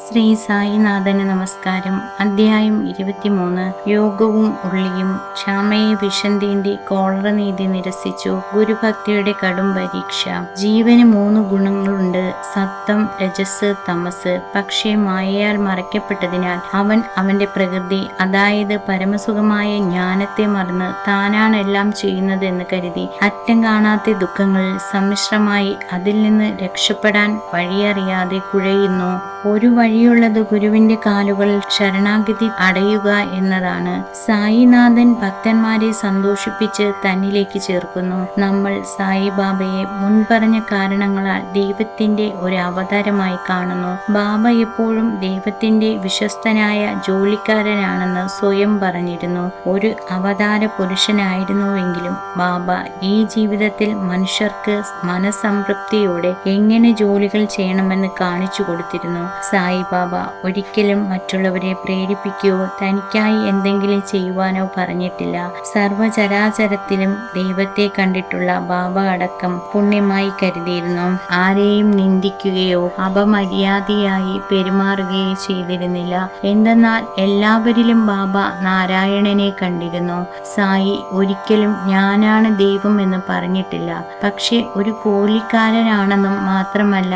ശ്രീ സായിനാഥന് നമസ്കാരം. അധ്യായം 23. യോഗവും ഉള്ളിയും. ക്ഷാമയെ വിഷം തീണ്ടി കോളറ നീതി നിരസിച്ചു. ഗുരുഭക്തിയുടെ കടും പരീക്ഷ. ജീവന് 3 ഗുണങ്ങളുണ്ട്: സത്വം, രജസ്, തമസ്. പക്ഷേ മായയാൽ മറയ്ക്കപ്പെട്ടതിനാൽ അവൻ അവന്റെ പ്രകൃതി, അതായത് പരമസുഖമായ ജ്ഞാനത്തെ മറന്ന് താനാണ് എല്ലാം ചെയ്യുന്നത് എന്ന് കരുതി അറ്റം കാണാത്ത ദുഃഖങ്ങളിൽ സമ്മിശ്രമായി അതിൽ നിന്ന് രക്ഷപ്പെടാൻ വഴിയറിയാതെ കുഴയുന്നു. ഒരു വഴിയുള്ളത് ഗുരുവിന്റെ കാലുകളിൽ ശരണാഗതി അടയുക എന്നതാണ്. സായിനാഥൻ ഭക്തന്മാരെ സന്തോഷിപ്പിച്ച് തന്നിലേക്ക് ചേർക്കുന്നു. നമ്മൾ സായിബാബയെ മുൻപറഞ്ഞ കാരണങ്ങളാൽ ദൈവത്തിന്റെ ഒരു അവതാരമായി കാണുന്നു. ബാബ എപ്പോഴും ദൈവത്തിന്റെ വിശ്വസ്തനായ ജോലിക്കാരനാണെന്ന് സ്വയം പറഞ്ഞിരുന്നു. ഒരു അവതാര പുരുഷനായിരുന്നുവെങ്കിലും ബാബ ഈ ജീവിതത്തിൽ മനുഷ്യർക്ക് മനസംതൃപ്തിയോടെ എങ്ങനെ ജോലികൾ ചെയ്യണമെന്ന് കാണിച്ചു കൊടുത്തിരുന്നു. സായിബാബ ഒരിക്കലും മറ്റുള്ളവരെ പ്രേരിപ്പിക്കുകയോ തനിക്കായി എന്തെങ്കിലും ചെയ്യുവാനോ പറഞ്ഞിട്ടില്ല. സർവചരാചരത്തിലും ദൈവത്തെ കണ്ടിട്ടുള്ള ബാബ അടക്കം പുണ്യമായി കരുതിയിരുന്നു. ആരെയും നിന്ദിക്കുകയോ അപമര്യാദയായി പെരുമാറുകയോ ചെയ്തിരുന്നില്ല. എന്തെന്നാൽ എല്ലാവരിലും ബാബ നാരായണനെ കണ്ടിരുന്നു. സായി ഒരിക്കലും ഞാനാണ് ദൈവം എന്ന് പറഞ്ഞിട്ടില്ല. പക്ഷെ ഒരു കൂലിക്കാരനാണെന്നും മാത്രമല്ല,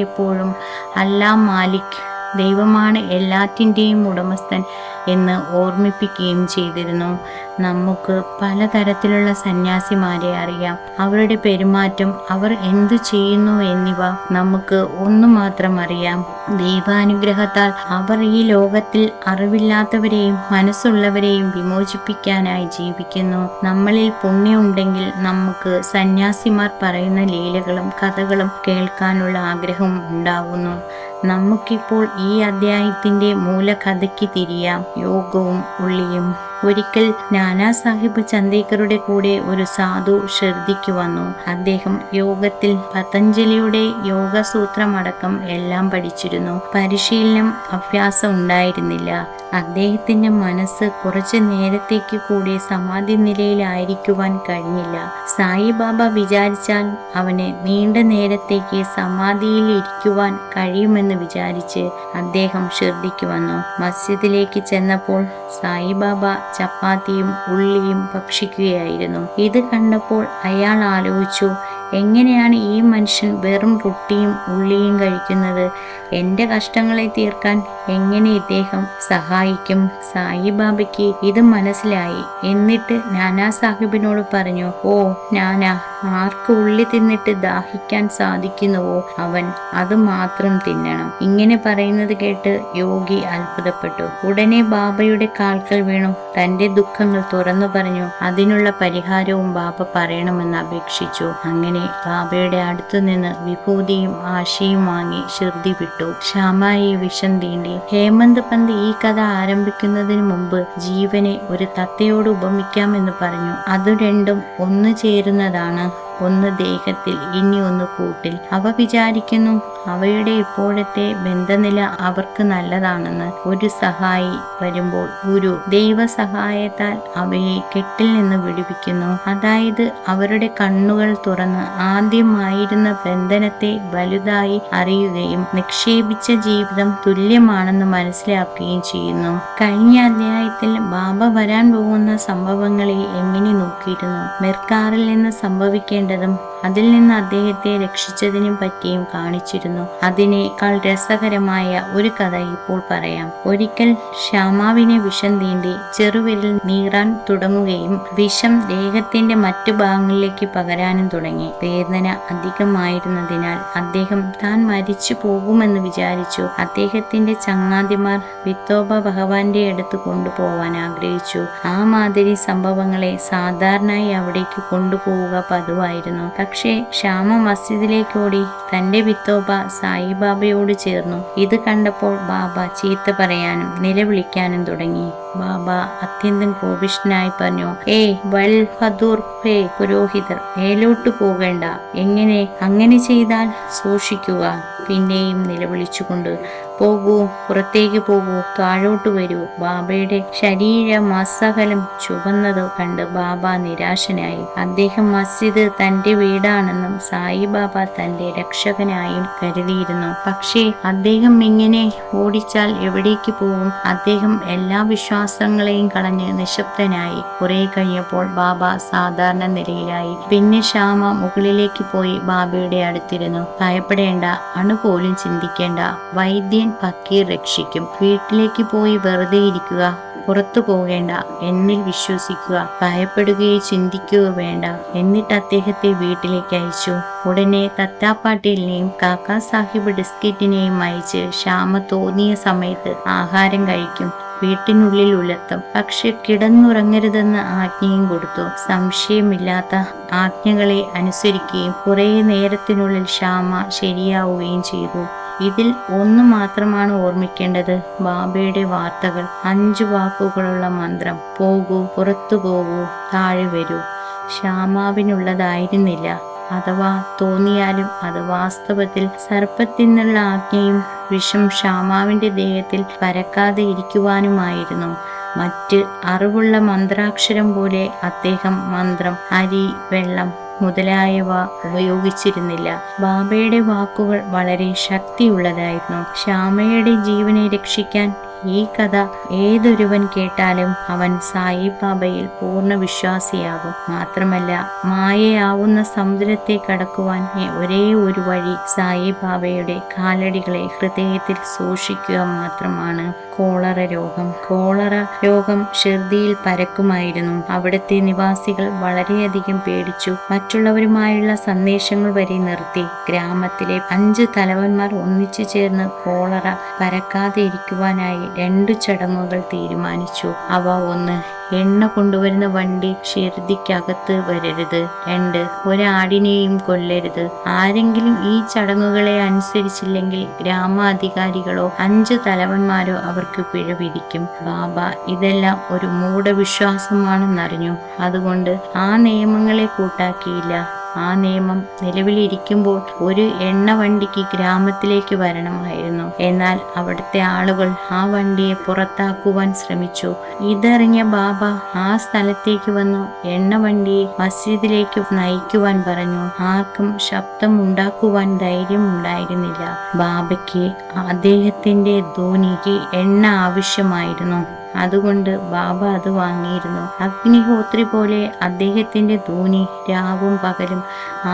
എപ്പോഴും അല്ലാ മാലിക്, ദൈവമാണ് എല്ലാറ്റിൻ്റെയും ഉടമസ്ഥൻ എന്ന് ഓർമ്മിപ്പിക്കുകയും ചെയ്തിരുന്നു. നമുക്ക് പലതരത്തിലുള്ള സന്യാസിമാരെ അറിയാം. അവരുടെ പെരുമാറ്റം, അവർ എന്തു ചെയ്യുന്നു എന്നിവ നമുക്ക് ഒന്നു മാത്രം അറിയാം. ദൈവാനുഗ്രഹത്താൽ അവർ ഈ ലോകത്തിൽ അറിവില്ലാത്തവരെയും മനസ്സുള്ളവരെയും വിമോചിപ്പിക്കാനായി ജീവിക്കുന്നു. നമ്മളിൽ പുണ്യമുണ്ടെങ്കിൽ നമുക്ക് സന്യാസിമാർ പറയുന്ന ലീലകളും കഥകളും കേൾക്കാനുള്ള ആഗ്രഹം ഉണ്ടാകുന്നു. നമുക്കിപ്പോൾ ഈ അധ്യായത്തിന്റെ മൂലകഥയ്ക്ക് തിരിയാം. യോഗവും ഉള്ളിയും. ഒരിക്കൽ നാനാ സാഹിബ് ചന്ദേക്കറുടെ കൂടെ ഒരു സാധു ഷിർദിക്ക് വന്നു. അദ്ദേഹം യോഗത്തിൽ പതഞ്ജലിയുടെ യോഗസൂത്രമടക്കം എല്ലാം പഠിച്ചിരുന്നു. പരിശീലനം, അഭ്യാസം ഉണ്ടായിരുന്നില്ല. അദ്ദേഹത്തിന്റെ മനസ്സ് കുറച്ചു നേരത്തേക്ക് കൂടി സമാധി നിലയിലായിരിക്കുവാൻ കഴിഞ്ഞില്ല. സായിബാബ വിചാരിച്ചാൽ അവന് നീണ്ട നേരത്തേക്ക് സമാധിയിൽ ഇരിക്കുവാൻ കഴിയുമെന്ന് വിചാരിച്ച് അദ്ദേഹം ഷിർദിക്ക് വന്നു. മസ്ജിദിലേക്ക് ചെന്നപ്പോൾ സായിബാബ ചപ്പാത്തിയും ഉള്ളിയും ഭക്ഷിക്കുകയായിരുന്നു. ഇത് കണ്ടപ്പോൾ അയാൾ ആലോചിച്ചു, എങ്ങനെയാണ് ഈ മനുഷ്യൻ വെറും റൊട്ടിയും ഉള്ളിയും കഴിക്കുന്നത്? എൻ്റെ കഷ്ടങ്ങളെ തീർക്കാൻ എങ്ങനെ ഇദ്ദേഹം സഹായിക്കും? സായിബാബയ്ക്ക് ഇത് മനസ്സിലായി. എന്നിട്ട് നാനാ സാഹിബിനോട് പറഞ്ഞു, ഓ നാനാ, ആർക്ക് ഉള്ളി തിന്നിട്ട് ദാഹിക്കാൻ സാധിക്കുന്നുവോ അവൻ അത് മാത്രം തിന്നണം. ഇങ്ങനെ പറയുന്നത് കേട്ട് യോഗി അത്ഭുതപ്പെട്ടു. ഉടനെ ബാബയുടെ കാൽക്കൽ വീണു തന്റെ ദുഃഖങ്ങൾ തുറന്നു പറഞ്ഞു. അതിനുള്ള പരിഹാരവും ബാബ പറയണമെന്ന് അപേക്ഷിച്ചു. അങ്ങനെ ബാബയുടെ അടുത്തു നിന്ന് വിഭൂതിയും ആശയും വാങ്ങി ഷിർദി വിട്ടു. ക്ഷാമയെ വിഷം തീണ്ടി. ഹേമന്ത് പന്ത് ഈ കഥ ആരംഭിക്കുന്നതിന് മുമ്പ് ജീവനെ ഒരു തത്തയോട് ഉപമിക്കാമെന്ന് പറഞ്ഞു. അത് രണ്ടും ഒന്നു ചേരുന്നതാണ്. ഒന്ന് ദേഹത്തിൽ, ഇനി ഒന്ന് കൂട്ടിൽ. അവ വിചാരിക്കുന്നു അവയുടെ ഇപ്പോഴത്തെ ബന്ധനില അവർക്ക് നല്ലതാണെന്ന്. ഒരു സഹായി വരുമ്പോൾ ഗുരു ദൈവസഹായത്താൽ അവയെ കെട്ടിൽ നിന്ന് വിടുവിക്കുന്നു. അതായത് അവരുടെ കണ്ണുകൾ തുറന്ന് ആദ്യമായിരുന്ന ബന്ധനത്തെ വലുതായി അറിയുകയും നിക്ഷേപിച്ച ജീവിതം തുല്യമാണെന്ന് മനസ്സിലാക്കുകയും ചെയ്യുന്നു. കഴിഞ്ഞ അധ്യായത്തിൽ ബാബ വരാൻ പോകുന്ന സംഭവങ്ങളെ എങ്ങനെ നോക്കിയിരുന്നു. മെർക്കാറിൽ നിന്ന് സംഭവിക്കേണ്ടതും അതിൽ നിന്ന് അദ്ദേഹത്തെ രക്ഷിച്ചതിനും പറ്റിയും കാണിച്ചിരുന്നു. അതിനേക്കാൾ രസകരമായ ഒരു കഥ ഇപ്പോൾ പറയാം. ഒരിക്കൽ ശ്യാമാവിനെ വിഷം തീണ്ടി ചെറുവിരൽ നീറാൻ തുടങ്ങുകയും വിഷം ദേഹത്തിന്റെ മറ്റു ഭാഗങ്ങളിലേക്ക് പകരാനും തുടങ്ങി. വേദന അധികമായിരുന്നതിനാൽ അദ്ദേഹം താൻ മരിച്ചു പോകുമെന്ന് വിചാരിച്ചു. അദ്ദേഹത്തിന്റെ ചങ്ങാതിമാർ വിത്തോബ ഭഗവാന്റെ അടുത്ത് കൊണ്ടുപോവാൻ ആഗ്രഹിച്ചു. ആ മാതിരി സംഭവങ്ങളെ സാധാരണയായി അവിടേക്ക് കൊണ്ടുപോവുക പതിവായിരുന്നു. പക്ഷേ ശ്യാമ മസ്ജിദിലേക്ക് ഓടി തന്റെ വിത്തോബ സായിബാബയോട് ചേർന്നു. ഇത് കണ്ടപ്പോൾ ബാബ ചീത്ത പറയാനും നിലവിളിക്കാനും തുടങ്ങി. ബാബ അത്യന്തം കോപിഷ്ഠനായി പറഞ്ഞു, വൽ ബഹദൂർ പുരോഹിതർ, മേലോട്ട് പോകേണ്ട. അങ്ങനെ ചെയ്താൽ സൂക്ഷിക്കുക. പിന്നെയും നിലവിളിച്ചുകൊണ്ട് പോകൂ, പുറത്തേക്ക് പോകൂ, താഴോട്ട് വരൂ. ബാബയുടെ ശരീരമാസകലം ചുവന്നത് കണ്ട് ബാബ നിരാശനായി. അദ്ദേഹം മസ്ജിദ് തന്റെ വീടാണെന്നും സായിബാബ തന്റെ രക്ഷകനായും കരുതിയിരുന്നു. പക്ഷേ അദ്ദേഹം ഇങ്ങനെ ഓടിച്ചാൽ എവിടേക്ക് പോകും? അദ്ദേഹം എല്ലാ വിശ്വാസങ്ങളെയും കളഞ്ഞ് നിശബ്ദനായി. കുറെ കഴിഞ്ഞപ്പോൾ ബാബ സാധാരണ നിലയിലായി. പിന്നെ ശ്യാമ മുകളിലേക്ക് പോയി ബാബയുടെ അടുത്തിരുന്നു. ഭയപ്പെടേണ്ട, അണുപോലും ചിന്തിക്കേണ്ട, വൈദ്യൻ ഫക്കീർ രക്ഷിക്കും. വീട്ടിലേക്ക് പോയി വെറുതെ ഇരിക്കുക, പുറത്തു പോകേണ്ട, എന്നിൽ വിശ്വസിക്കുക, ഭയപ്പെടുകയോ ചിന്തിക്കുകയോ വേണ്ട. എന്നിട്ട് അദ്ദേഹത്തെ വീട്ടിലേക്ക് അയച്ചു. ഉടനെ തത്താപ്പാട്ടീലിനെയും കാക്കാ സാഹിബ് ബിസ്ക്കറ്റിനെയും അയച്ച് ശ്യാമ തോന്നിയ സമയത്ത് ആഹാരം കഴിക്കും, വീട്ടിനുള്ളിൽ ഉലർത്തും. പക്ഷെ കിടന്നുറങ്ങരുതെന്ന് ആജ്ഞയും കൊടുത്തു. സംശയമില്ലാത്ത ആജ്ഞകളെ അനുസരിക്കുകയും കുറെ നേരത്തിനുള്ളിൽ ശ്യാമ ശരിയാവുകയും ചെയ്തു. ഇതിൽ ഒന്ന് മാത്രമാണ് ഓർമ്മിക്കേണ്ടത്, ബാബയുടെ വാർത്തകൾ. 5 വാക്കുകളുള്ള മന്ത്രം: പോകൂ, പുറത്തു പോകൂ, താഴെ വരൂ. ശ്യാമാവിനുള്ളതായിരുന്നില്ല. അഥവാ തോന്നിയാലും അത് വാസ്തവത്തിൽ സർപ്പത്തിൽ നിന്നുള്ള ആജ്ഞയും വിഷം ശ്യാമാവിന്റെ ദേഹത്തിൽ പരക്കാതെ ഇരിക്കുവാനുമായിരുന്നു. മറ്റ് അറിവുള്ള മന്ത്രാക്ഷരം പോലെ അദ്ദേഹം മന്ത്രം, അരി, വെള്ളം മുതലായവ ഉപയോഗിച്ചിരുന്നില്ല. ബാബയുടെ വാക്കുകൾ വളരെ ശക്തിയുള്ളതായിരുന്നു. ശ്യാമയുടെ ജീവനെ രക്ഷിക്കാൻ ഈ കഥ ഏതൊരുവൻ കേട്ടാലും അവൻ സായിബാബയിൽ പൂർണ്ണ വിശ്വാസിയാകും. മാത്രമല്ല, മായയാവുന്ന സമുദ്രത്തെ കടക്കുവാൻ ഒരേ ഒരു വഴി സായിബാബയുടെ കാലടികളെ ഹൃദയത്തിൽ സൂക്ഷിക്കുക മാത്രമാണ്. കോളറ രോഗം ഷിർദിയിൽ പരക്കുമായിരുന്നു. അവിടുത്തെ നിവാസികൾ വളരെയധികം പേടിച്ചു. മറ്റുള്ളവരുമായുള്ള സന്ദേശങ്ങൾ വരെ നിർത്തി. ഗ്രാമത്തിലെ 5 തലവന്മാർ ഒന്നിച്ചു ചേർന്ന് കോളറ പരക്കാതെ ഇരിക്കുവാനായി 2 ചടങ്ങുകൾ തീരുമാനിച്ചു. അവ: 1. എണ്ണ കൊണ്ടുവരുന്ന വണ്ടി ഷിർദിക്കകത്ത് വരരുത്. 2. ഒരാടിനെയും കൊല്ലരുത്. ആരെങ്കിലും ഈ ചടങ്ങുകളെ അനുസരിച്ചില്ലെങ്കിൽ ഗ്രാമാധികാരികളോ 5 തലവന്മാരോ അവർക്ക് പിഴ വിധിക്കും. ബാബ ഇതെല്ലാം ഒരു മൂഢവിശ്വാസമാണെന്നറിഞ്ഞു. അതുകൊണ്ട് ആ നിയമങ്ങളെ കൂട്ടാക്കിയില്ല. ആ നിയമം നിലവിലിരിക്കുമ്പോൾ ഒരു എണ്ണ വണ്ടിക്ക് ഗ്രാമത്തിലേക്ക് വരണമായിരുന്നു. എന്നാൽ അവിടുത്തെ ആളുകൾ ആ വണ്ടിയെ പുറത്താക്കുവാൻ ശ്രമിച്ചു. ഇതറിഞ്ഞ ബാബ ആ സ്ഥലത്തേക്ക് വന്നു എണ്ണ വണ്ടിയെ മസ്ജിദിലേക്ക് നയിക്കുവാൻ പറഞ്ഞു. ആർക്കും ശബ്ദമുണ്ടാക്കുവാൻ ധൈര്യമുണ്ടായിരുന്നില്ല. ബാബയ്ക്ക് അദ്ദേഹത്തിന്റെ ധോനിക്ക് എണ്ണ ആവശ്യമായിരുന്നു. അതുകൊണ്ട് ബാബ അത് വാങ്ങിയിരുന്നു. അഗ്നിഹോത്രി പോലെ അദ്ദേഹത്തിന്റെ ധൂനി രാവും പകലും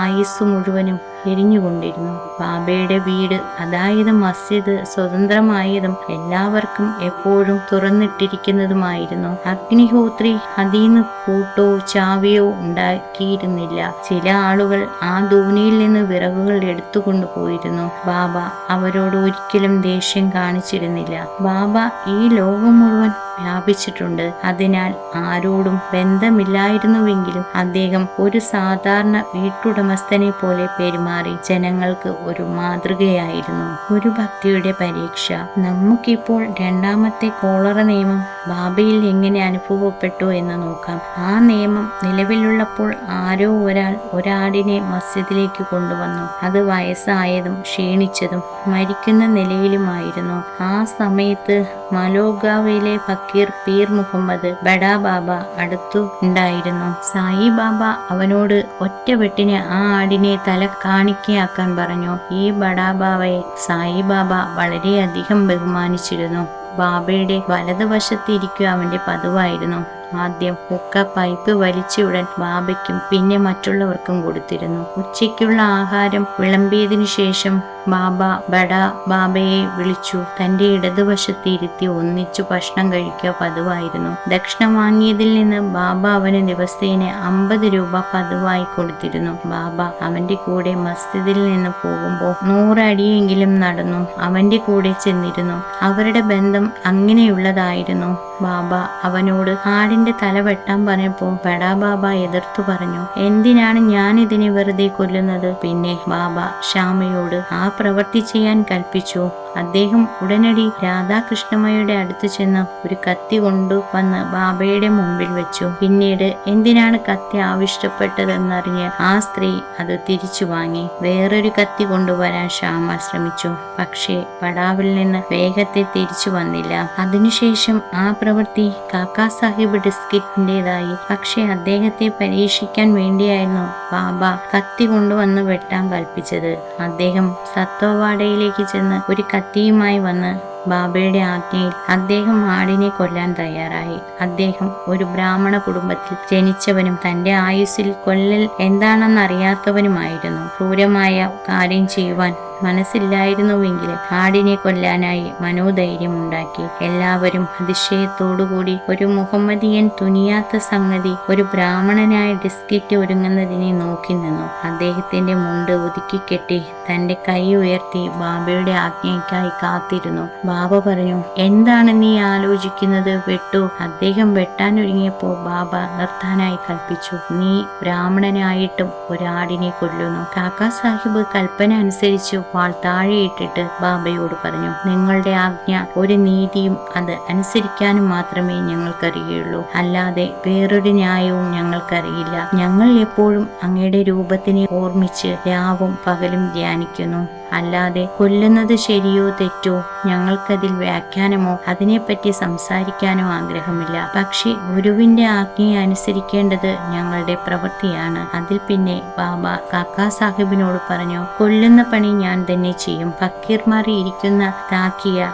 ആയുസ് മുഴുവനും എരിഞ്ഞുകൊണ്ടിരുന്നു. ബാബയുടെ വീട്, അതായത് മസ്ജിദ്, സ്വതന്ത്രമായതും എല്ലാവർക്കും എപ്പോഴും തുറന്നിട്ടിരിക്കുന്നതുമായിരുന്നു. അഗ്നിഹോത്രി അതിന്ന് പൂട്ടോ ചാവിയോ ഉണ്ടാക്കിയിരുന്നില്ല. ചില ആളുകൾ ആ ധൂനിയിൽ നിന്ന് വിറകുകൾ എടുത്തുകൊണ്ടുപോയിരുന്നു. ബാബ അവരോട് ഒരിക്കലും ദേഷ്യം കാണിച്ചിരുന്നില്ല. ബാബ ഈ ലോകം മുഴുവൻ വ്യാപിച്ചിട്ടുണ്ട്. അതിനാൽ ആരോടും ബന്ധമില്ലായിരുന്നുവെങ്കിലും അദ്ദേഹം ഒരു സാധാരണ വീട്ടുടമസ്ഥനെ പോലെ പെരുമാറി ജനങ്ങൾക്ക് ഒരു മാതൃകയായിരുന്നു. ഒരു ഭക്തിയുടെ പരീക്ഷ. നമുക്കിപ്പോൾ 2ാമത്തെ കോളറ നിയമം ബാബയിൽ എങ്ങനെ അനുഭവപ്പെട്ടു എന്ന് നോക്കാം. ആ നിയമം നിലവിലുള്ളപ്പോൾ ആരോ ഒരാൾ ഒരാടിനെ മസ്ജിദിലേക്ക് കൊണ്ടുവന്നു. അത് വയസ്സായതും ക്ഷീണിച്ചതും മരിക്കുന്ന നിലയിലുമായിരുന്നു. ആ സമയത്ത് മലോഗാവിലെ ഫക്കീർ പീർ മുഹമ്മദ് ബഡാ ബാബ അടുത്തു ഉണ്ടായിരുന്നു. സായിബാബ അവനോട് ഒറ്റവെട്ടിന് ആ ആടിനെ തല കാണിക്കയാക്കാൻ പറഞ്ഞു. ഈ ബഡാ ബാബയെ സായിബാബ വളരെയധികം ബഹുമാനിച്ചിരുന്നു. ബാബയുടെ വലതുവശത്ത് ഇരിക്കുക അവന്റെ പതിവായിരുന്നു. ആദ്യം ഹുക്ക പൈപ്പ് വലിച്ചയുടൻ ബാബയ്ക്കും പിന്നെ മറ്റുള്ളവർക്കും കൊടുത്തിരുന്നു. ഉച്ചയ്ക്കുള്ള ആഹാരം വിളമ്പിയതിനു ശേഷം ബാബ ബഡ ബാബയെ വിളിച്ചു തന്റെ ഇടതുവശത്ത് ഇരുത്തി ഒന്നിച്ചു ഭക്ഷണം കഴിക്കുക പതിവായിരുന്നു. ദക്ഷിണ വാങ്ങിയതിൽ നിന്ന് ബാബ അവന് ദിവസേന 50 രൂപ പതിവായി കൊടുത്തിരുന്നു. ബാബ അവന്റെ കൂടെ മസ്ജിദിൽ നിന്ന് പോകുമ്പോൾ 100 അടിയെങ്കിലും നടന്നു അവന്റെ കൂടെ ചെന്നിരുന്നു. അവരുടെ ബന്ധം അങ്ങനെയുള്ളതായിരുന്നു. ബാബ അവനോട് ആടിനെ നിന്റെ തല വെട്ടാൻ പറഞ്ഞപ്പോൾ ബഡാ ബാബ എതിർത്തു പറഞ്ഞു, എന്തിനാണ് ഞാൻ ഇതിനെ വെറുതെ കൊല്ലുന്നത്? പിന്നെ ബാബ ശ്യാമയോട് ആ പ്രവൃത്തി ചെയ്യാൻ കൽപ്പിച്ചു. അദ്ദേഹം ഉടനടി രാധാകൃഷ്ണമ്മയുടെ അടുത്ത് ചെന്ന് ഒരു കത്തി കൊണ്ടുവന്ന് ബാബയുടെ മുമ്പിൽ വെച്ചു. പിന്നീട് എന്തിനാണ് കത്തി ആവശ്യപ്പെട്ടതെന്നറിഞ്ഞ് ആ സ്ത്രീ അത് തിരിച്ചു വാങ്ങി. വേറൊരു കത്തി കൊണ്ടുവരാൻ ശ്യാമ ശ്രമിച്ചു. പക്ഷേ ബഡാവിൽ നിന്ന് വേഗത്തിൽ തിരിച്ചു വന്നില്ല. അതിനുശേഷം ആ പ്രവൃത്തി കാക്കാ സാഹിബ് ഡിസ്കിറ്റിൻ്റെതായി. പക്ഷെ അദ്ദേഹത്തെ പരീക്ഷിക്കാൻ വേണ്ടിയായിരുന്നു ബാബ കത്തി കൊണ്ടുവന്ന് വെട്ടാൻ കൽപ്പിച്ചത്. അദ്ദേഹം സത്വവാടയിലേക്ക് ചെന്ന് ഒരു കത്തിയുമായി വന്ന് ബാബയുടെ ആജ്ഞയിൽ അദ്ദേഹം ആടിനെ കൊല്ലാൻ തയ്യാറായി. അദ്ദേഹം ഒരു ബ്രാഹ്മണ കുടുംബത്തിൽ ജനിച്ചവനും തന്റെ ആയുസ്സിൽ കൊല്ലൽ എന്താണെന്നറിയാത്തവനുമായിരുന്നു. ക്രൂരമായ കാര്യം ചെയ്യുവാൻ മനസ്സില്ലായിരുന്നുവെങ്കിൽ ആടിനെ കൊല്ലാനായി മനോധൈര്യം ഉണ്ടാക്കി. എല്ലാവരും അതിശയത്തോടുകൂടി ഒരു മുഹമ്മദിയൻ തുനിയാത്ത സംഗതി ഒരു ബ്രാഹ്മണനായ ഡിസ്കിറ്റ് ഒരുങ്ങുന്നതിനെ നോക്കി നിന്നു. അദ്ദേഹത്തിന്റെ മുണ്ട് ഒതുക്കിക്കെട്ടി തന്റെ കൈ ഉയർത്തി ബാബയുടെ ആജ്ഞയ്ക്കായി കാത്തിരുന്നു. ബാബ പറഞ്ഞു, എന്താണ് നീ ആലോചിക്കുന്നത്? വെട്ടു. അദ്ദേഹം വെട്ടാനൊരുങ്ങിയപ്പോൾ ബാബ നിർത്താനായി കൽപ്പിച്ചു. നീ ബ്രാഹ്മണനായിട്ടും ഒരാടിനെ കൊല്ലുന്നു. കാക്കാ സാഹിബ് കൽപ്പന അനുസരിച്ച് വാൾ താഴെയിട്ടിട്ട് ബാബയോട് പറഞ്ഞു, നിങ്ങളുടെ ആജ്ഞ ഒരു നീതിയും അത് അനുസരിക്കാനും മാത്രമേ ഞങ്ങൾക്കറിയുള്ളൂ. അല്ലാതെ വേറൊരു ന്യായവും ഞങ്ങൾക്കറിയില്ല. ഞങ്ങൾ എപ്പോഴും അങ്ങയുടെ രൂപത്തിനെ ഓർമ്മിച്ച് രാവും പകലും ധ്യാനിക്കുന്നു. അല്ലാതെ കൊല്ലുന്നത് ശരിയോ തെറ്റോ ഞങ്ങൾക്കതിൽ വ്യാഖ്യാനമോ അതിനെപ്പറ്റി സംസാരിക്കാനോ ആഗ്രഹമില്ല. പക്ഷെ ഗുരുവിന്റെ ആജ്ഞയെ അനുസരിക്കേണ്ടത് ഞങ്ങളുടെ പ്രവൃത്തിയാണ്. അതിൽ പിന്നെ ബാബ കാക്കാ സാഹിബിനോട് പറഞ്ഞു, കൊല്ലുന്ന പണി ഞാൻ തന്നെ ചെയ്യും. ഫക്കീർമാർ ഇരിക്കുന്ന താക്കിയ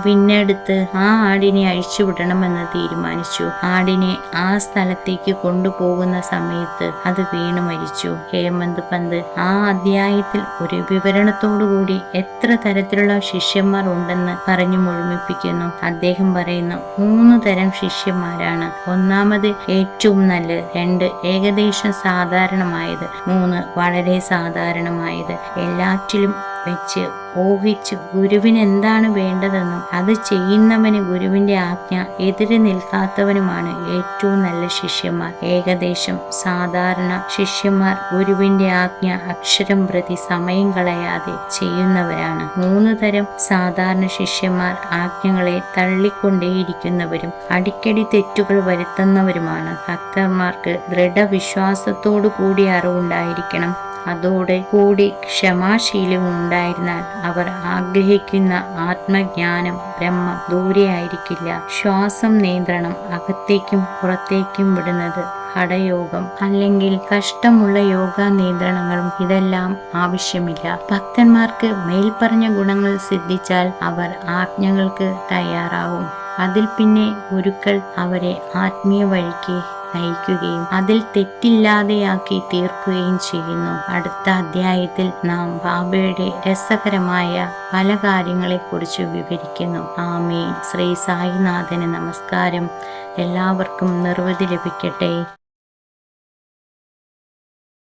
പിന്നെടുത്ത് ആ ആടിനെ അഴിച്ചുവിടണമെന്ന് തീരുമാനിച്ചു. ആടിനെ ആ സ്ഥലത്തേക്ക് കൊണ്ടുപോകുന്ന സമയത്ത് അത് വീണു മരിച്ചു. ഹേമന്ത് പന്ത് ആ അധ്യായത്തിൽ ഒരു വിവരണത്തോടുകൂടി എത്ര തരത്തിലുള്ള ശിഷ്യന്മാർ ഉണ്ടെന്ന് പറഞ്ഞു മുഴുമിപ്പിക്കുന്നു. അദ്ദേഹം പറയുന്നു, 3 തരം ശിഷ്യന്മാരാണ്. ഒന്നാമത് ഏറ്റവും നല്ലത്, 2 ഏകദേശം സാധാരണമായത്, 3 വളരെ സാധാരണമായത്. എല്ലാറ്റിലും വെച്ച് ഊഹിച്ച് ഗുരുവിന് എന്താണ് വേണ്ടതെന്നും അത് ചെയ്യുന്നവന് ഗുരുവിന്റെ ആജ്ഞ എതിര് നിൽക്കാത്തവനുമാണ് ഏറ്റവും നല്ല ശിഷ്യന്മാർ. ഏകദേശം സാധാരണ ശിഷ്യന്മാർ ഗുരുവിന്റെ ആജ്ഞ അക്ഷരം പ്രതി സമയം കളയാതെ ചെയ്യുന്നവരാണ്. 3 തരം സാധാരണ ശിഷ്യന്മാർ ആജ്ഞകളെ തള്ളിക്കൊണ്ടേയിരിക്കുന്നവരും അടിക്കടി തെറ്റുകൾ വരുത്തുന്നവരുമാണ്. ഭക്തന്മാർക്ക് ദൃഢവിശ്വാസത്തോടു കൂടി അറിവുണ്ടായിരിക്കണം. അതോടെ കൂടി ക്ഷമാശീലവും ഉണ്ടായിരുന്നാൽ അവർ ആഗ്രഹിക്കുന്ന ആത്മജ്ഞാനം ബ്രഹ്മം ദൂരെയായിരിക്കില്ല. ശ്വാസം നിയന്ത്രണം, അകത്തേക്കും പുറത്തേക്കും വിടുന്നത് ഹഠയോഗം അല്ലെങ്കിൽ കഷ്ടമുള്ള യോഗ നിയന്ത്രണങ്ങളും ഇതെല്ലാം ആവശ്യമില്ല. ഭക്തന്മാർക്ക് മേൽപ്പറഞ്ഞ ഗുണങ്ങൾ സിദ്ധിച്ചാൽ അവർ ആജ്ഞകൾക്ക് തയ്യാറാവും. അതിൽ പിന്നെ ഗുരുക്കൾ അവരെ ആത്മീയ വഴിക്ക് നയിക്കുകയും അതിൽ തെറ്റില്ലാതെയാക്കി തീർക്കുകയും ചെയ്യുന്നു. അടുത്ത അധ്യായത്തിൽ നാം ബാബയുടെ രസകരമായ പല കാര്യങ്ങളെക്കുറിച്ച് വിവരിക്കുന്നു. ആമീൻ. ശ്രീ സായിനാഥന് നമസ്കാരം. എല്ലാവർക്കും നിർവൃതി ലഭിക്കട്ടെ.